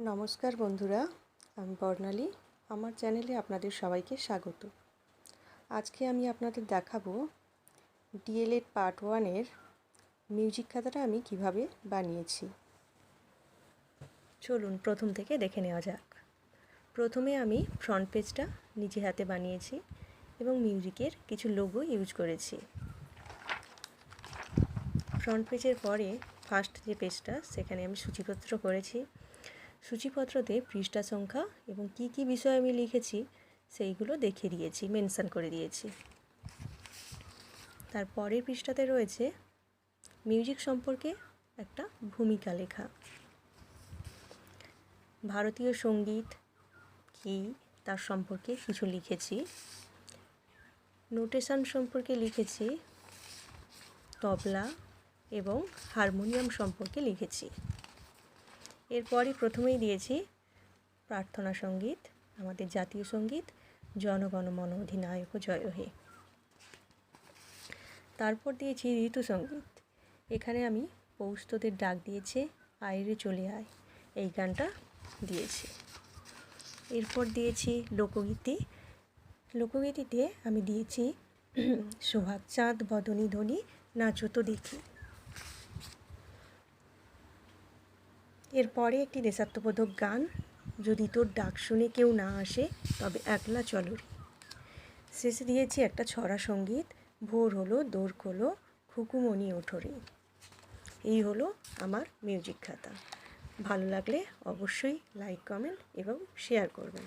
নমস্কার বন্ধুরা, আমি বর্ণালী। আমার চ্যানেলে আপনাদের সবাইকে স্বাগত। আজকে আমি আপনাদের দেখাবো ডিএলএড পার্ট 1-এর মিউজিক খাতাটা আমি কিভাবে বানিয়েছি। চলুন প্রথম থেকে দেখে নেওয়া যাক। প্রথমে আমি ফ্রন্ট পেজটা নিজে হাতে বানিয়েছি এবং মিউজিকের কিছু লোগো ইউজ করেছি। ফ্রন্ট পেজের পরে ফার্স্ট যে পেজটা, সেখানে আমি সূচিপত্র করেছি। সূচিপত্রতে পৃষ্ঠা সংখ্যা এবং কি কি বিষয় আমি লিখেছি সেইগুলো দেখিয়ে দিয়েছি, মেনশন করে দিয়েছি। তারপরের পৃষ্ঠাতে রয়েছে মিউজিক সম্পর্কে একটা ভূমিকা লেখা। ভারতীয় সঙ্গীত কি তার সম্পর্কে কিছু লিখেছি। নোটেশন সম্পর্কে লিখেছি। তবলা এবং হারমোনিয়াম সম্পর্কে লিখেছি। এরপরই প্রথমেই দিয়েছি প্রার্থনা সঙ্গীত, আমাদের জাতীয় সঙ্গীত, জনগণ মন অধিনায়ক জয় হে। তারপর দিয়েছি ঋতু সঙ্গীত। এখানে আমি পৌষ তোদের ডাক দিয়েছে, আয়রে চলে আয়, এই গানটা দিয়েছি। এরপর দিয়েছি লোকগীতি। লোকগীতিতে আমি দিয়েছি সোহাগ চাঁদ বদনী ধ্বনি নাচো তো দেখি। এরপরে একটি দেশাত্মবোধক গান, যদি তোর ডাক শুনে কেউ না আসে তবে একলা চলো। শেষে দিয়েছি একটা ছড়া সঙ্গীত, ভোর হলো দোর খোলো খুকুমণি ওঠরে। এই হলো আমার মিউজিক খাতা। ভালো লাগলে অবশ্যই লাইক, কমেন্ট এবং শেয়ার করবেন।